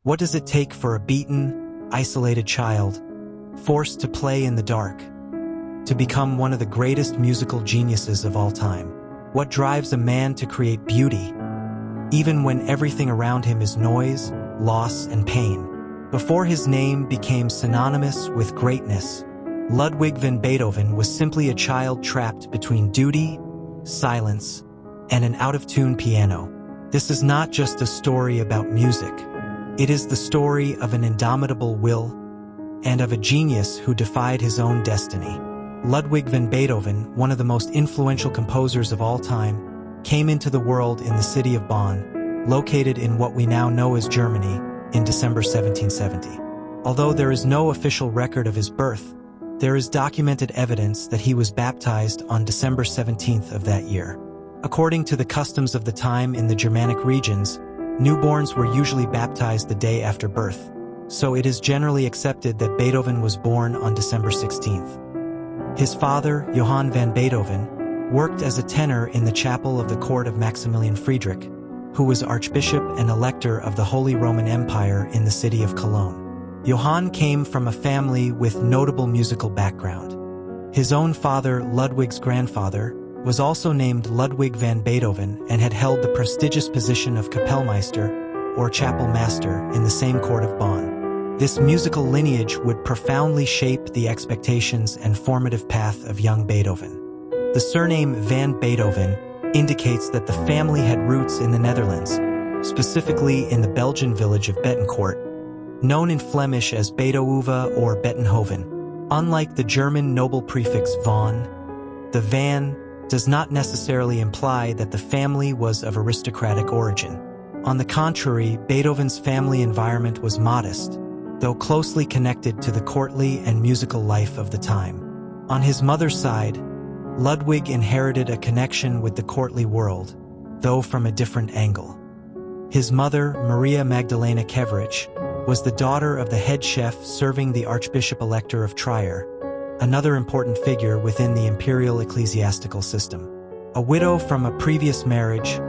What does it take for a beaten, isolated child, forced to play in the dark, to become one of the greatest musical geniuses of all time? What drives a man to create beauty, even when everything around him is noise, loss, and pain? Before his name became synonymous with greatness, Ludwig van Beethoven was simply a child trapped between duty, silence, and an out-of-tune piano. This is not just a story about music. It is the story of an indomitable will and of a genius who defied his own destiny. Ludwig van Beethoven, one of the most influential composers of all time, came into the world in the city of Bonn, located in what we now know as Germany, in December 1770. Although there is no official record of his birth, there is documented evidence that he was baptized on December 17th of that year. According to the customs of the time in the Germanic regions, newborns were usually baptized the day after birth, so it is generally accepted that Beethoven was born on December 16th. His father, Johann van Beethoven, worked as a tenor in the chapel of the court of Maximilian Friedrich, who was Archbishop and Elector of the Holy Roman Empire in the city of Cologne. Johann came from a family with notable musical background. His own father, Ludwig's grandfather, was also named Ludwig van Beethoven and had held the prestigious position of Kapellmeister, or chapel master, in the same court of Bonn. This musical lineage would profoundly shape the expectations and formative path of young Beethoven. The surname van Beethoven indicates that the family had roots in the Netherlands, specifically in the Belgian village of Bettencourt, known in Flemish as Beethoven or Bettenhoven. Unlike the German noble prefix von, the van does not necessarily imply that the family was of aristocratic origin. On the contrary, Beethoven's family environment was modest, though closely connected to the courtly and musical life of the time. On his mother's side, Ludwig inherited a connection with the courtly world, though from a different angle. His mother, Maria Magdalena Keverich, was the daughter of the head chef serving the Archbishop-Elector of Trier, another important figure within the imperial ecclesiastical system. A widow from a previous marriage,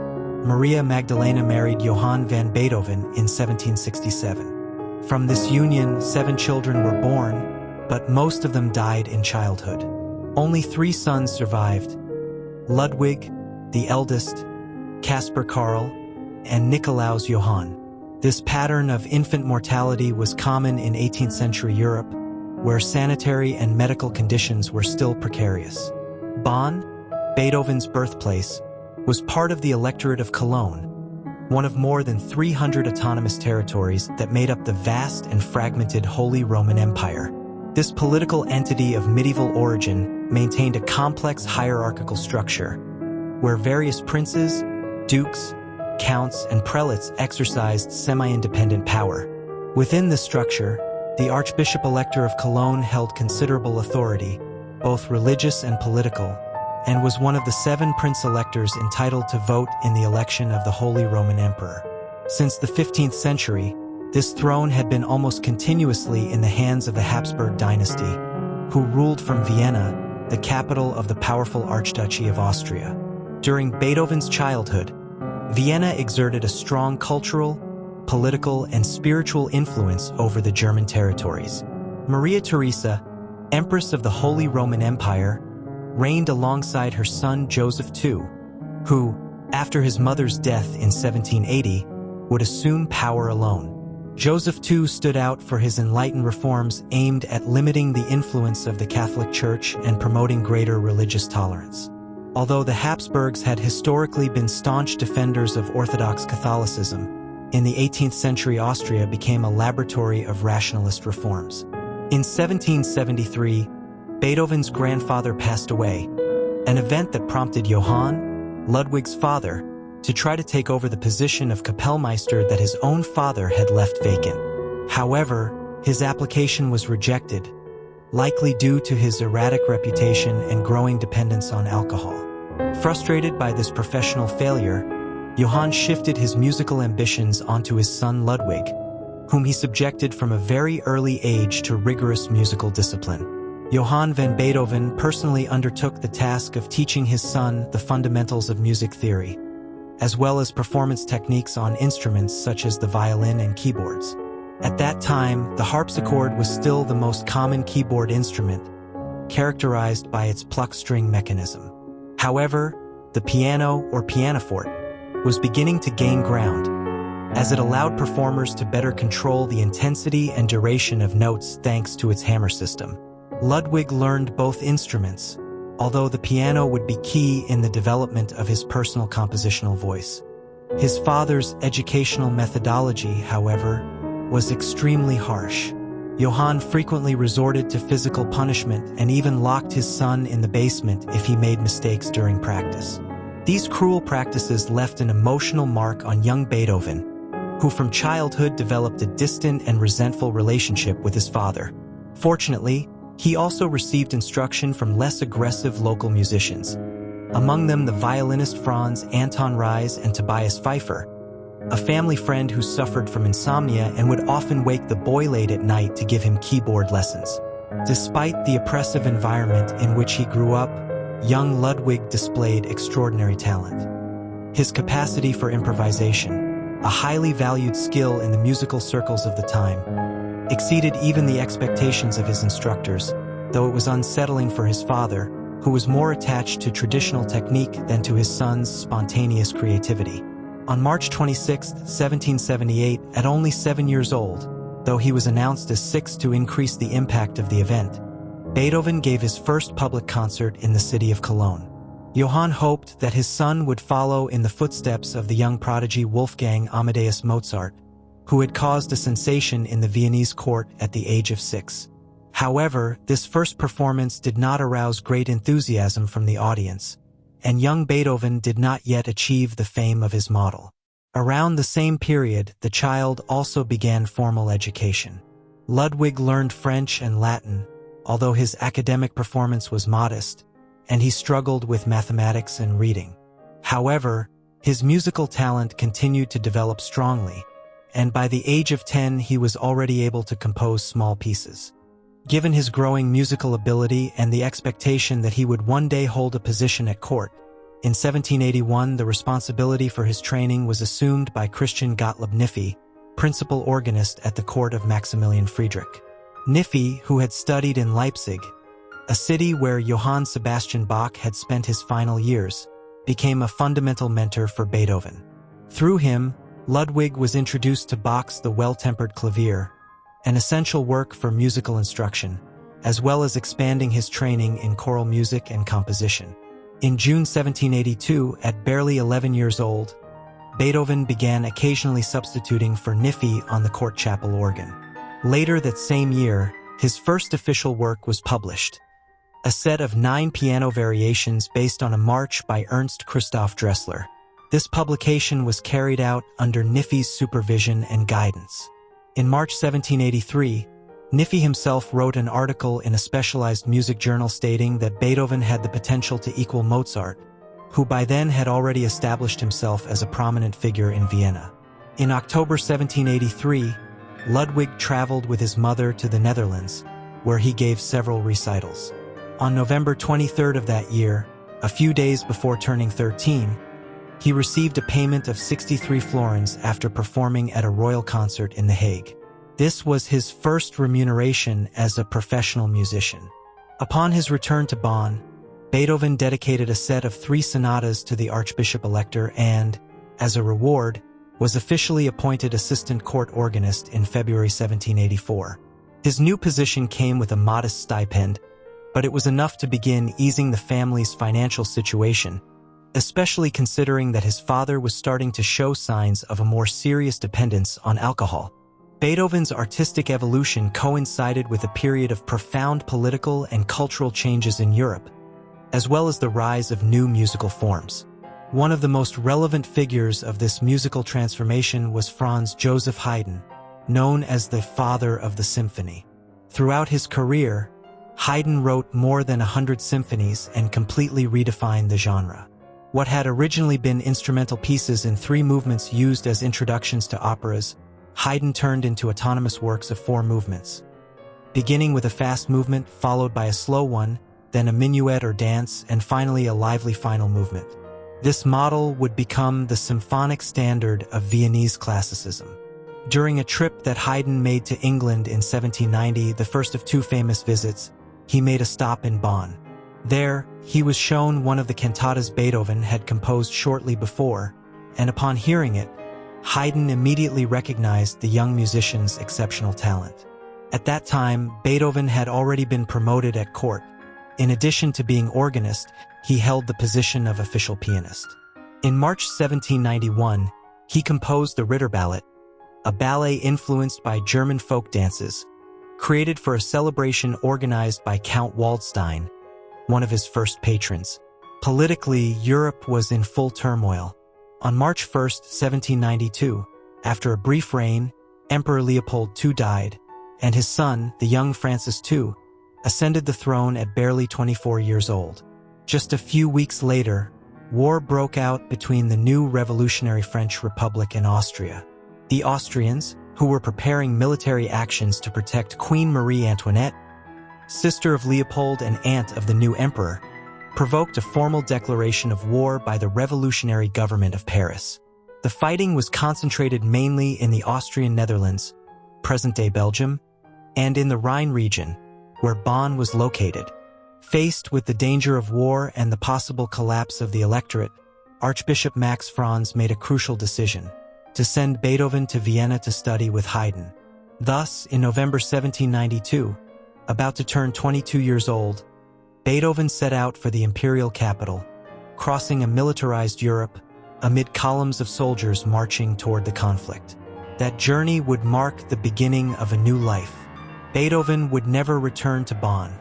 Maria Magdalena married Johann van Beethoven in 1767. From this union, 7 children were born, but most of them died in childhood. Only 3 sons survived: Ludwig, the eldest, Caspar Karl, and Nikolaus Johann. This pattern of infant mortality was common in 18th century Europe, where sanitary and medical conditions were still precarious. Bonn, Beethoven's birthplace, was part of the electorate of Cologne, one of more than 300 autonomous territories that made up the vast and fragmented Holy Roman Empire. This political entity of medieval origin maintained a complex hierarchical structure, where various princes, dukes, counts, and prelates exercised semi-independent power. Within this structure, the Archbishop-Elector of Cologne held considerable authority, both religious and political, and was one of the 7 prince-electors entitled to vote in the election of the Holy Roman Emperor. Since the 15th century, this throne had been almost continuously in the hands of the Habsburg dynasty, who ruled from Vienna, the capital of the powerful Archduchy of Austria. During Beethoven's childhood, Vienna exerted a strong cultural, political, and spiritual influence over the German territories. Maria Theresa, Empress of the Holy Roman Empire, reigned alongside her son Joseph II, who, after his mother's death in 1780, would assume power alone. Joseph II stood out for his enlightened reforms aimed at limiting the influence of the Catholic Church and promoting greater religious tolerance. Although the Habsburgs had historically been staunch defenders of Orthodox Catholicism, in the 18th century Austria became a laboratory of rationalist reforms. In 1773, Beethoven's grandfather passed away, an event that prompted Johann, Ludwig's father, to try to take over the position of Kapellmeister that his own father had left vacant. However, his application was rejected, likely due to his erratic reputation and growing dependence on alcohol. Frustrated by this professional failure, Johann shifted his musical ambitions onto his son Ludwig, whom he subjected from a very early age to rigorous musical discipline. Johann van Beethoven personally undertook the task of teaching his son the fundamentals of music theory, as well as performance techniques on instruments such as the violin and keyboards. At that time, the harpsichord was still the most common keyboard instrument, characterized by its pluck string mechanism. However, the piano or pianoforte was beginning to gain ground, as it allowed performers to better control the intensity and duration of notes thanks to its hammer system. Ludwig learned both instruments, although the piano would be key in the development of his personal compositional voice. His father's educational methodology, however, was extremely harsh. Johann frequently resorted to physical punishment and even locked his son in the basement if he made mistakes during practice. These cruel practices left an emotional mark on young Beethoven, who from childhood developed a distant and resentful relationship with his father. Fortunately, he also received instruction from less aggressive local musicians, among them the violinist Franz Anton Reis and Tobias Pfeiffer, a family friend who suffered from insomnia and would often wake the boy late at night to give him keyboard lessons. Despite the oppressive environment in which he grew up, young Ludwig displayed extraordinary talent. His capacity for improvisation, a highly valued skill in the musical circles of the time, exceeded even the expectations of his instructors, though it was unsettling for his father, who was more attached to traditional technique than to his son's spontaneous creativity. On March 26, 1778, at only 7 years old, though he was announced as 6 to increase the impact of the event, Beethoven gave his first public concert in the city of Cologne. Johann hoped that his son would follow in the footsteps of the young prodigy Wolfgang Amadeus Mozart, who had caused a sensation in the Viennese court at the age of 6. However, this first performance did not arouse great enthusiasm from the audience, and young Beethoven did not yet achieve the fame of his model. Around the same period, the child also began formal education. Ludwig learned French and Latin, although his academic performance was modest, and he struggled with mathematics and reading. However, his musical talent continued to develop strongly, and by the age of 10 he was already able to compose small pieces. Given his growing musical ability and the expectation that he would one day hold a position at court, in 1781 the responsibility for his training was assumed by Christian Gottlieb Niffy, principal organist at the court of Maximilian Friedrich. Niffy, who had studied in Leipzig, a city where Johann Sebastian Bach had spent his final years, became a fundamental mentor for Beethoven. Through him, Ludwig was introduced to Bach's The Well-Tempered Clavier, an essential work for musical instruction, as well as expanding his training in choral music and composition. In June 1782, at barely 11 years old, Beethoven began occasionally substituting for Niffy on the court chapel organ. Later that same year, his first official work was published, a set of 9 piano variations based on a march by Ernst Christoph Dressler. This publication was carried out under Niffy's supervision and guidance. In March 1783, Niffy himself wrote an article in a specialized music journal stating that Beethoven had the potential to equal Mozart, who by then had already established himself as a prominent figure in Vienna. In October 1783, Ludwig traveled with his mother to the Netherlands, where he gave several recitals. On November 23rd of that year, a few days before turning 13, he received a payment of 63 florins after performing at a royal concert in The Hague. This was his first remuneration as a professional musician. Upon his return to Bonn, Beethoven dedicated a set of 3 sonatas to the Archbishop-Elector and, as a reward, was officially appointed assistant court organist in February 1784. His new position came with a modest stipend, but it was enough to begin easing the family's financial situation, especially considering that his father was starting to show signs of a more serious dependence on alcohol. Beethoven's artistic evolution coincided with a period of profound political and cultural changes in Europe, as well as the rise of new musical forms. One of the most relevant figures of this musical transformation was Franz Joseph Haydn, known as the father of the symphony. Throughout his career, Haydn wrote more than 100 symphonies and completely redefined the genre. What had originally been instrumental pieces in 3 movements used as introductions to operas, Haydn turned into autonomous works of 4 movements, beginning with a fast movement followed by a slow one, then a minuet or dance, and finally a lively final movement. This model would become the symphonic standard of Viennese classicism. During a trip that Haydn made to England in 1790, the first of two famous visits, he made a stop in Bonn. There, he was shown one of the cantatas Beethoven had composed shortly before, and upon hearing it, Haydn immediately recognized the young musician's exceptional talent. At that time, Beethoven had already been promoted at court. In addition to being organist, he held the position of official pianist. In March 1791, he composed the Ritterballet, a ballet influenced by German folk dances, created for a celebration organized by Count Waldstein, one of his first patrons. Politically, Europe was in full turmoil. On March 1, 1792, after a brief reign, Emperor Leopold II died, and his son, the young Francis II, ascended the throne at barely 24 years old. Just a few weeks later, war broke out between the new revolutionary French Republic and Austria. The Austrians, who were preparing military actions to protect Queen Marie Antoinette, sister of Leopold and aunt of the new emperor, provoked a formal declaration of war by the revolutionary government of Paris. The fighting was concentrated mainly in the Austrian Netherlands, present-day Belgium, and in the Rhine region, where Bonn was located. Faced with the danger of war and the possible collapse of the electorate, Archbishop Max Franz made a crucial decision: to send Beethoven to Vienna to study with Haydn. Thus, in November 1792, about to turn 22 years old, Beethoven set out for the imperial capital, crossing a militarized Europe amid columns of soldiers marching toward the conflict. That journey would mark the beginning of a new life. Beethoven would never return to Bonn.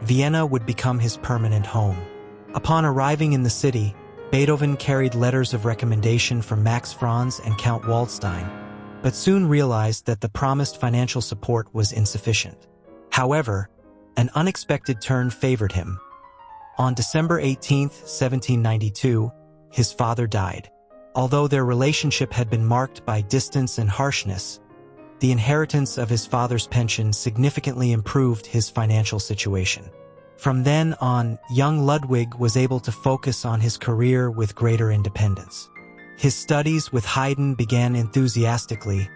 Vienna would become his permanent home. Upon arriving in the city, Beethoven carried letters of recommendation from Max Franz and Count Waldstein, but soon realized that the promised financial support was insufficient. However, an unexpected turn favored him. On December 18, 1792, his father died. Although their relationship had been marked by distance and harshness, the inheritance of his father's pension significantly improved his financial situation. From then on, young Ludwig was able to focus on his career with greater independence. His studies with Haydn began enthusiastically,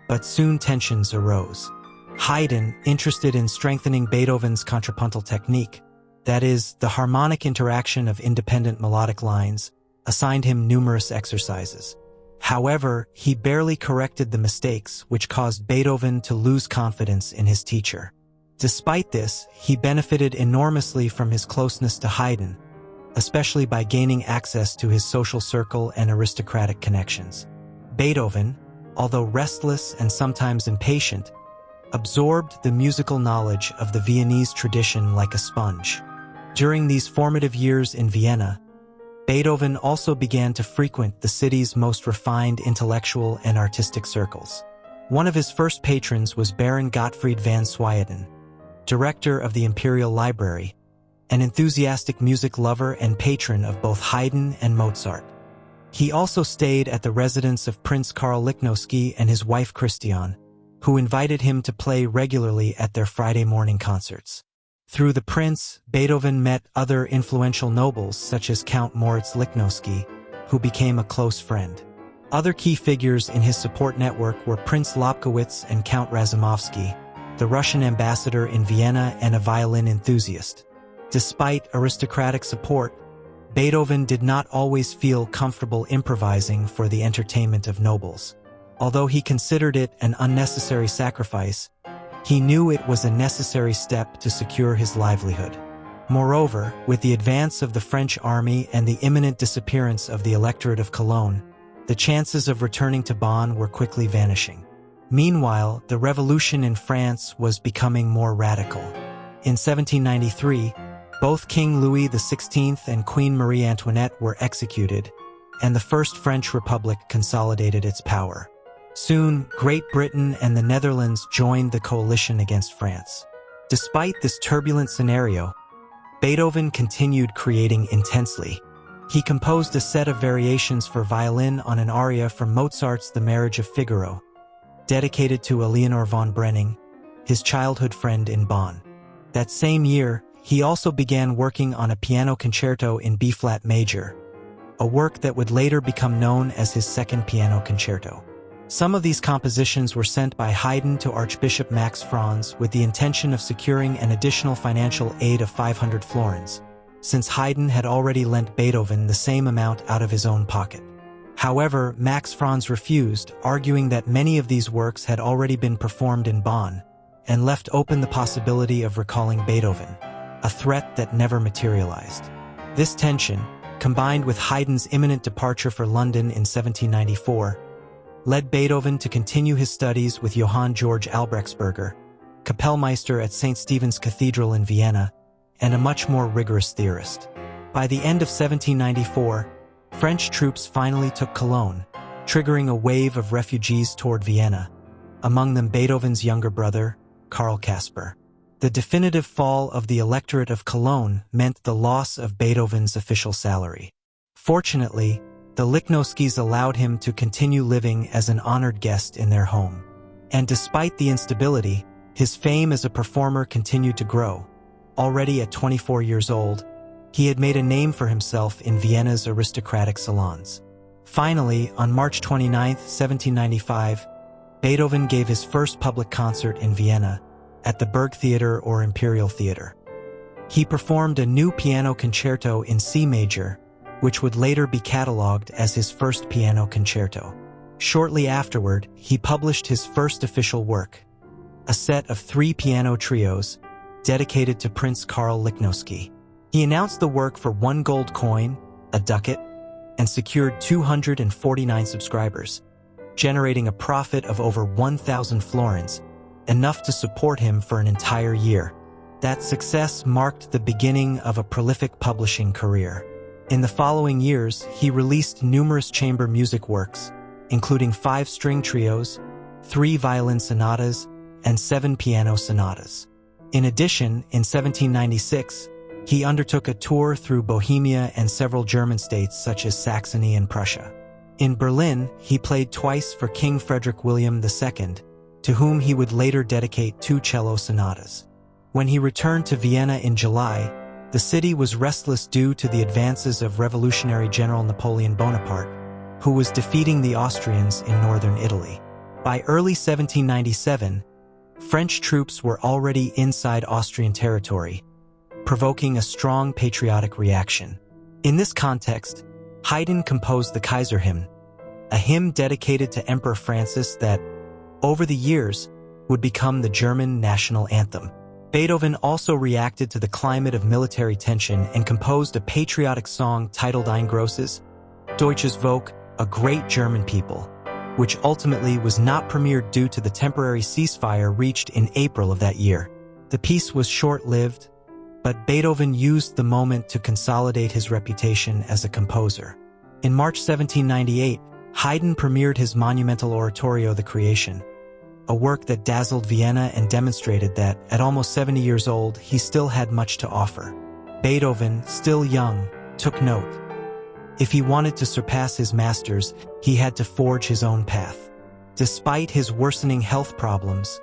but soon tensions arose. Haydn, interested in strengthening Beethoven's contrapuntal technique, that is, the harmonic interaction of independent melodic lines, assigned him numerous exercises. However, he barely corrected the mistakes, which caused Beethoven to lose confidence in his teacher. Despite this, he benefited enormously from his closeness to Haydn, especially by gaining access to his social circle and aristocratic connections. Beethoven, although restless and sometimes impatient, absorbed the musical knowledge of the Viennese tradition like a sponge. During these formative years in Vienna, Beethoven also began to frequent the city's most refined intellectual and artistic circles. One of his first patrons was Baron Gottfried van Swieten, director of the Imperial Library, an enthusiastic music lover and patron of both Haydn and Mozart. He also stayed at the residence of Prince Karl Lichnowsky and his wife Christiane, who invited him to play regularly at their Friday morning concerts. Through the prince, Beethoven met other influential nobles such as Count Moritz Lichnowsky, who became a close friend. Other key figures in his support network were Prince Lobkowitz and Count Razumovsky, the Russian ambassador in Vienna and a violin enthusiast. Despite aristocratic support, Beethoven did not always feel comfortable improvising for the entertainment of nobles. Although he considered it an unnecessary sacrifice, he knew it was a necessary step to secure his livelihood. Moreover, with the advance of the French army and the imminent disappearance of the electorate of Cologne, the chances of returning to Bonn were quickly vanishing. Meanwhile, the revolution in France was becoming more radical. In 1793, both King Louis XVI and Queen Marie Antoinette were executed, and the First French Republic consolidated its power. Soon, Great Britain and the Netherlands joined the coalition against France. Despite this turbulent scenario, Beethoven continued creating intensely. He composed a set of variations for violin on an aria from Mozart's The Marriage of Figaro, dedicated to Eleonore von Brening, his childhood friend in Bonn. That same year, he also began working on a piano concerto in B-flat major, a work that would later become known as his Second Piano Concerto. Some of these compositions were sent by Haydn to Archbishop Max Franz with the intention of securing an additional financial aid of 500 florins, since Haydn had already lent Beethoven the same amount out of his own pocket. However, Max Franz refused, arguing that many of these works had already been performed in Bonn, and left open the possibility of recalling Beethoven, a threat that never materialized. This tension, combined with Haydn's imminent departure for London in 1794, led Beethoven to continue his studies with Johann Georg Albrechtsberger, Kapellmeister at St. Stephen's Cathedral in Vienna, and a much more rigorous theorist. By the end of 1794, French troops finally took Cologne, triggering a wave of refugees toward Vienna, among them Beethoven's younger brother, Karl Kasper. The definitive fall of the electorate of Cologne meant the loss of Beethoven's official salary. Fortunately, the Lichnowskys allowed him to continue living as an honored guest in their home. And despite the instability, his fame as a performer continued to grow. Already at 24 years old, he had made a name for himself in Vienna's aristocratic salons. Finally, on March 29, 1795, Beethoven gave his first public concert in Vienna, at the Burgtheater or Imperial Theater. He performed a new piano concerto in C major, which would later be catalogued as his first piano concerto. Shortly afterward, he published his first official work, a set of 3 piano trios dedicated to Prince Karl Lichnowsky. He announced the work for 1 gold coin, a ducat, and secured 249 subscribers, generating a profit of over 1,000 florins, enough to support him for an entire year. That success marked the beginning of a prolific publishing career. In the following years, he released numerous chamber music works, including 5 string trios, 3 violin sonatas, and 7 piano sonatas. In addition, in 1796, he undertook a tour through Bohemia and several German states such as Saxony and Prussia. In Berlin, he played twice for King Frederick William II, to whom he would later dedicate 2 cello sonatas. When he returned to Vienna in July, the city was restless due to the advances of Revolutionary General Napoleon Bonaparte, who was defeating the Austrians in northern Italy. By early 1797, French troops were already inside Austrian territory, provoking a strong patriotic reaction. In this context, Haydn composed the Kaiser hymn, a hymn dedicated to Emperor Francis that, over the years, would become the German national anthem. Beethoven also reacted to the climate of military tension and composed a patriotic song titled Ein großes, Deutsches Volk, a great German people, which ultimately was not premiered due to the temporary ceasefire reached in April of that year. The piece was short-lived, but Beethoven used the moment to consolidate his reputation as a composer. In March 1798, Haydn premiered his monumental oratorio The Creation, a work that dazzled Vienna and demonstrated that, at almost 70 years old, he still had much to offer. Beethoven, still young, took note. If he wanted to surpass his masters, he had to forge his own path. Despite his worsening health problems,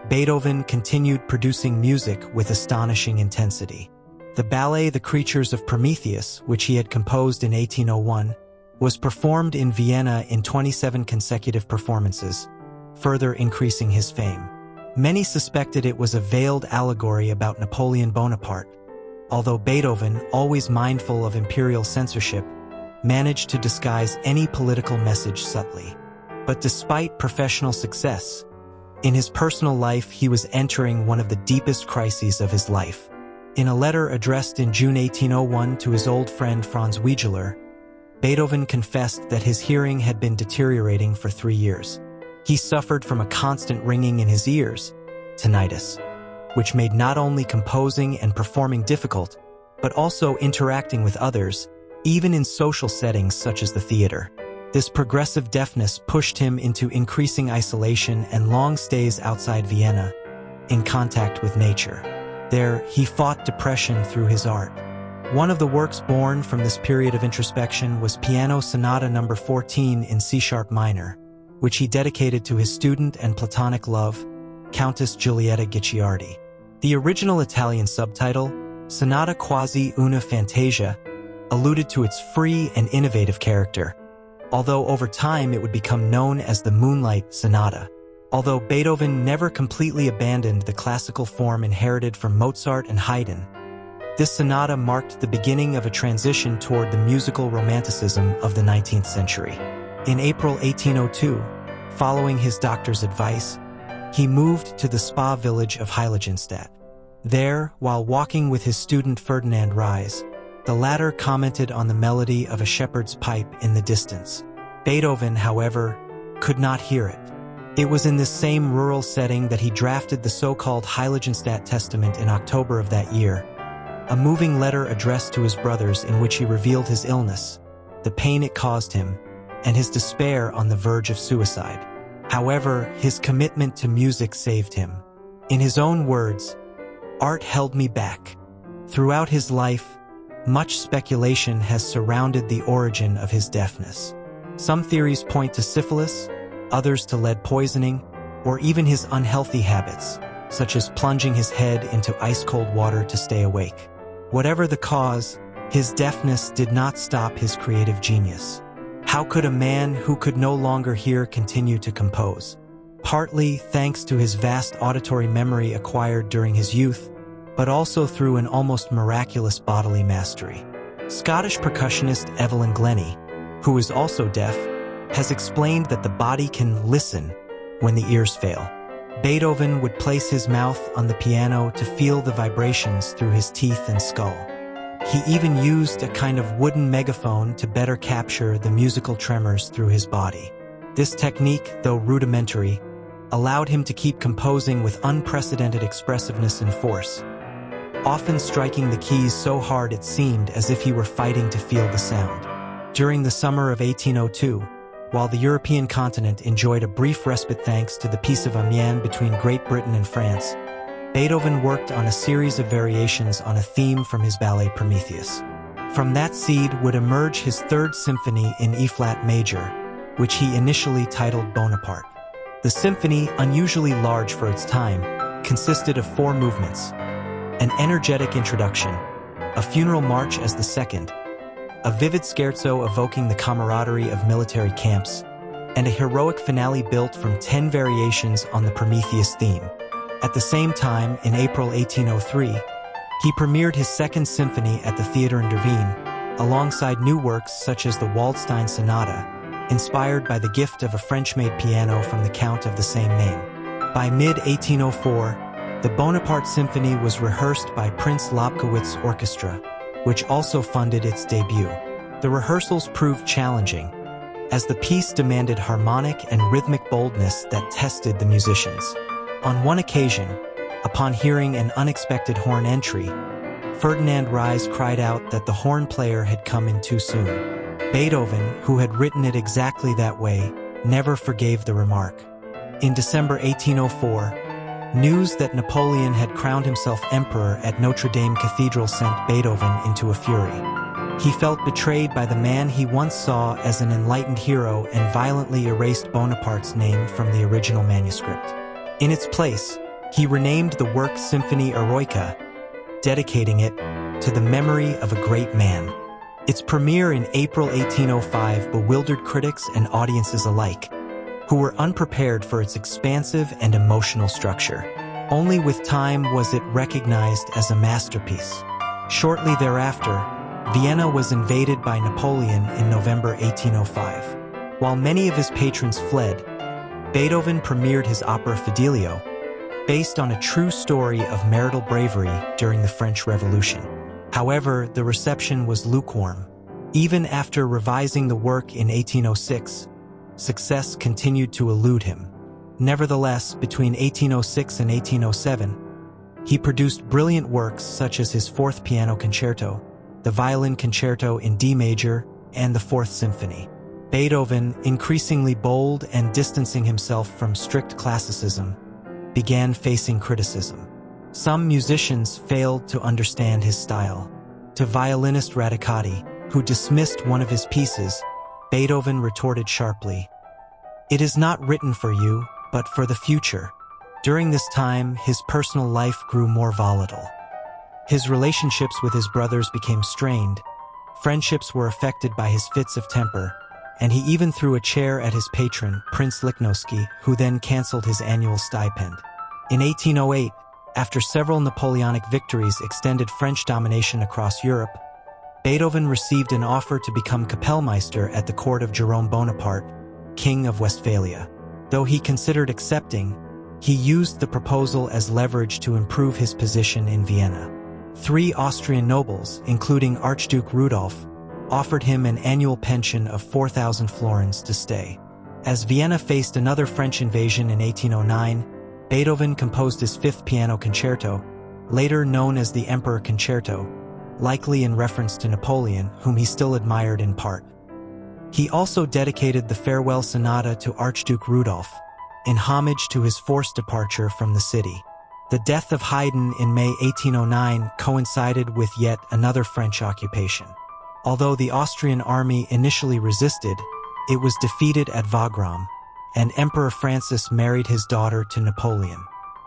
Beethoven continued producing music with astonishing intensity. The ballet The Creatures of Prometheus, which he had composed in 1801, was performed in Vienna in 27 consecutive performances, further increasing his fame. Many suspected it was a veiled allegory about Napoleon Bonaparte, although Beethoven, always mindful of imperial censorship, managed to disguise any political message subtly. But despite professional success, in his personal life he was entering one of the deepest crises of his life. In a letter addressed in June 1801 to his old friend Franz Wegeler, Beethoven confessed that his hearing had been deteriorating for 3 years. He suffered from a constant ringing in his ears, tinnitus, which made not only composing and performing difficult, but also interacting with others, even in social settings such as the theater. This progressive deafness pushed him into increasing isolation and long stays outside Vienna, in contact with nature. There, he fought depression through his art. One of the works born from this period of introspection was Piano Sonata No. 14 in C-sharp minor, which he dedicated to his student and platonic love, Countess Giulietta Guicciardi. The original Italian subtitle, Sonata Quasi una Fantasia, alluded to its free and innovative character, although over time it would become known as the Moonlight Sonata. Although Beethoven never completely abandoned the classical form inherited from Mozart and Haydn, this sonata marked the beginning of a transition toward the musical romanticism of the 19th century. In April 1802, following his doctor's advice, he moved to the spa village of Heiligenstadt. There, while walking with his student Ferdinand Ries, the latter commented on the melody of a shepherd's pipe in the distance. Beethoven, however, could not hear it. It was in this same rural setting that he drafted the so-called Heiligenstadt Testament in October of that year, a moving letter addressed to his brothers in which he revealed his illness, the pain it caused him, and his despair on the verge of suicide. However, his commitment to music saved him. In his own words, "Art held me back." Throughout his life, much speculation has surrounded the origin of his deafness. Some theories point to syphilis, others to lead poisoning, or even his unhealthy habits, such as plunging his head into ice-cold water to stay awake. Whatever the cause, his deafness did not stop his creative genius. How could a man who could no longer hear continue to compose? Partly thanks to his vast auditory memory acquired during his youth, but also through an almost miraculous bodily mastery. Scottish percussionist Evelyn Glennie, who is also deaf, has explained that the body can listen when the ears fail. Beethoven would place his mouth on the piano to feel the vibrations through his teeth and skull. He even used a kind of wooden megaphone to better capture the musical tremors through his body. This technique, though rudimentary, allowed him to keep composing with unprecedented expressiveness and force, often striking the keys so hard it seemed as if he were fighting to feel the sound. During the summer of 1802, while the European continent enjoyed a brief respite thanks to the Peace of Amiens between Great Britain and France, Beethoven worked on a series of variations on a theme from his ballet Prometheus. From that seed would emerge his Third Symphony in E-flat major, which he initially titled Bonaparte. The symphony, unusually large for its time, consisted of 4 movements: an energetic introduction, a funeral march as the second, a vivid scherzo evoking the camaraderie of military camps, and a heroic finale built from 10 variations on the Prometheus theme. At the same time, in April 1803, he premiered his Second Symphony at the Theater in Derveen, alongside new works such as the Waldstein Sonata, inspired by the gift of a French-made piano from the Count of the same name. By mid-1804, the Bonaparte Symphony was rehearsed by Prince Lobkowitz Orchestra, which also funded its debut. The rehearsals proved challenging, as the piece demanded harmonic and rhythmic boldness that tested the musicians. On one occasion, upon hearing an unexpected horn entry, Ferdinand Ries cried out that the horn player had come in too soon. Beethoven, who had written it exactly that way, never forgave the remark. In December 1804, news that Napoleon had crowned himself emperor at Notre Dame Cathedral sent Beethoven into a fury. He felt betrayed by the man he once saw as an enlightened hero and violently erased Bonaparte's name from the original manuscript. In its place, he renamed the work Symphonie Eroica, dedicating it to the memory of a great man. Its premiere in April 1805 bewildered critics and audiences alike, who were unprepared for its expansive and emotional structure. Only with time was it recognized as a masterpiece. Shortly thereafter, Vienna was invaded by Napoleon in November 1805. While many of his patrons fled, Beethoven premiered his opera Fidelio, based on a true story of marital bravery during the French Revolution. However, the reception was lukewarm. Even after revising the work in 1806, success continued to elude him. Nevertheless, between 1806 and 1807, he produced brilliant works such as his Fourth Piano Concerto, the Violin Concerto in D major, and the Fourth Symphony. Beethoven, increasingly bold and distancing himself from strict classicism, began facing criticism. Some musicians failed to understand his style. To violinist Radicati, who dismissed one of his pieces, Beethoven retorted sharply, "It is not written for you, but for the future." During this time, his personal life grew more volatile. His relationships with his brothers became strained, friendships were affected by his fits of temper, and he even threw a chair at his patron, Prince Lichnowsky, who then cancelled his annual stipend. In 1808, after several Napoleonic victories extended French domination across Europe, Beethoven received an offer to become Kapellmeister at the court of Jerome Bonaparte, King of Westphalia. Though he considered accepting, he used the proposal as leverage to improve his position in Vienna. 3 Austrian nobles, including Archduke Rudolf, offered him an annual pension of 4,000 florins to stay. As Vienna faced another French invasion in 1809, Beethoven composed his 5th piano concerto, later known as the Emperor Concerto, likely in reference to Napoleon, whom he still admired in part. He also dedicated the Farewell Sonata to Archduke Rudolf, in homage to his forced departure from the city. The death of Haydn in May 1809 coincided with yet another French occupation. Although the Austrian army initially resisted, it was defeated at Wagram, and Emperor Francis married his daughter to Napoleon.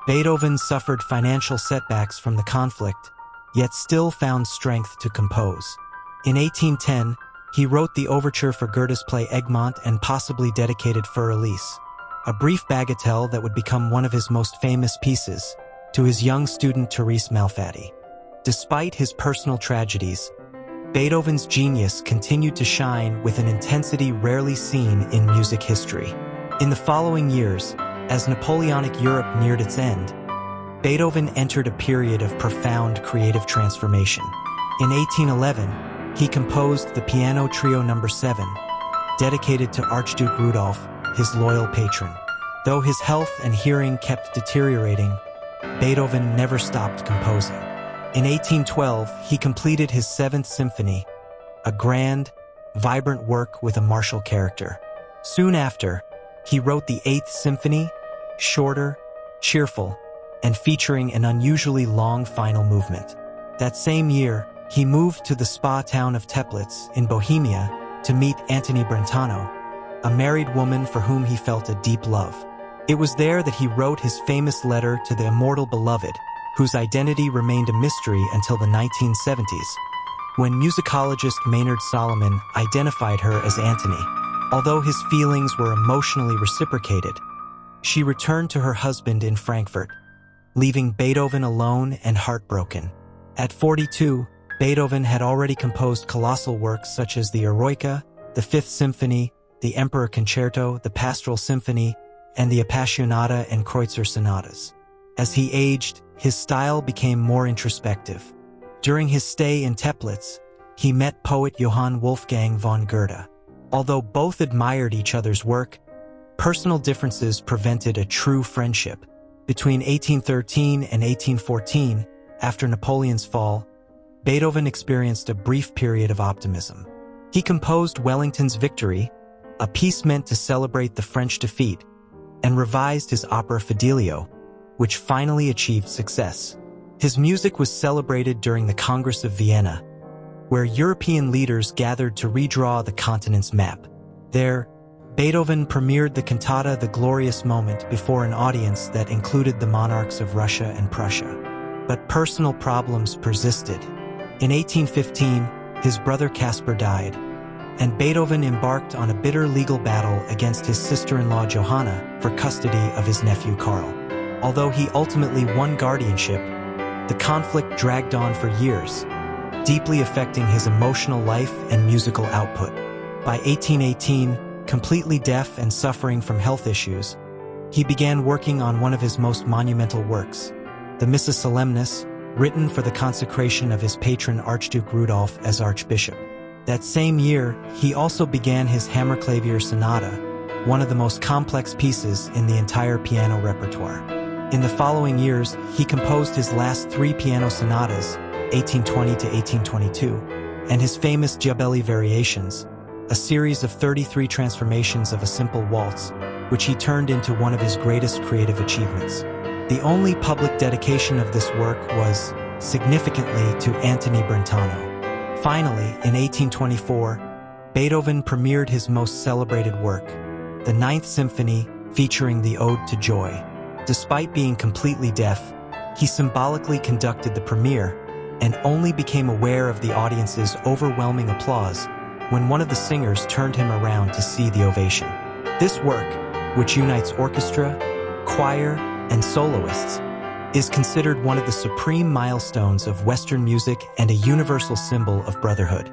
Beethoven suffered financial setbacks from the conflict, yet still found strength to compose. In 1810, he wrote the overture for Goethe's play Egmont and possibly dedicated Für Elise, a brief bagatelle that would become one of his most famous pieces, to his young student Therese Malfatti. Despite his personal tragedies, Beethoven's genius continued to shine with an intensity rarely seen in music history. In the following years, as Napoleonic Europe neared its end, Beethoven entered a period of profound creative transformation. In 1811, he composed the Piano Trio No. 7, dedicated to Archduke Rudolf, his loyal patron. Though his health and hearing kept deteriorating, Beethoven never stopped composing. In 1812, he completed his 7th Symphony, a grand, vibrant work with a martial character. Soon after, he wrote the 8th Symphony, shorter, cheerful, and featuring an unusually long final movement. That same year, he moved to the spa town of Teplitz in Bohemia to meet Antoni Brentano, a married woman for whom he felt a deep love. It was there that he wrote his famous letter to the immortal beloved, whose identity remained a mystery until the 1970s, when musicologist Maynard Solomon identified her as Antony. Although his feelings were emotionally reciprocated, she returned to her husband in Frankfurt, leaving Beethoven alone and heartbroken. At 42, Beethoven had already composed colossal works such as the Eroica, the 5th Symphony, the Emperor Concerto, the Pastoral Symphony, and the Appassionata and Kreutzer sonatas. As he aged, his style became more introspective. During his stay in Teplitz, he met poet Johann Wolfgang von Goethe. Although both admired each other's work, personal differences prevented a true friendship. Between 1813 and 1814, after Napoleon's fall, Beethoven experienced a brief period of optimism. He composed Wellington's Victory, a piece meant to celebrate the French defeat, and revised his opera Fidelio, which finally achieved success. His music was celebrated during the Congress of Vienna, where European leaders gathered to redraw the continent's map. There, Beethoven premiered the cantata The Glorious Moment before an audience that included the monarchs of Russia and Prussia. But personal problems persisted. In 1815, his brother Caspar died, and Beethoven embarked on a bitter legal battle against his sister-in-law Johanna for custody of his nephew Karl. Although he ultimately won guardianship, the conflict dragged on for years, deeply affecting his emotional life and musical output. By 1818, completely deaf and suffering from health issues, he began working on one of his most monumental works, the Missa Solemnis, written for the consecration of his patron Archduke Rudolf as archbishop. That same year, he also began his Hammerklavier Sonata, one of the most complex pieces in the entire piano repertoire. In the following years, he composed his last 3 piano sonatas, 1820 to 1822, and his famous Giabelli Variations, a series of 33 transformations of a simple waltz, which he turned into one of his greatest creative achievements. The only public dedication of this work was, significantly, to Antoni Brentano. Finally, in 1824, Beethoven premiered his most celebrated work, the 9th Symphony, featuring the Ode to Joy. Despite being completely deaf, he symbolically conducted the premiere and only became aware of the audience's overwhelming applause when one of the singers turned him around to see the ovation. This work, which unites orchestra, choir, and soloists, is considered one of the supreme milestones of Western music and a universal symbol of brotherhood.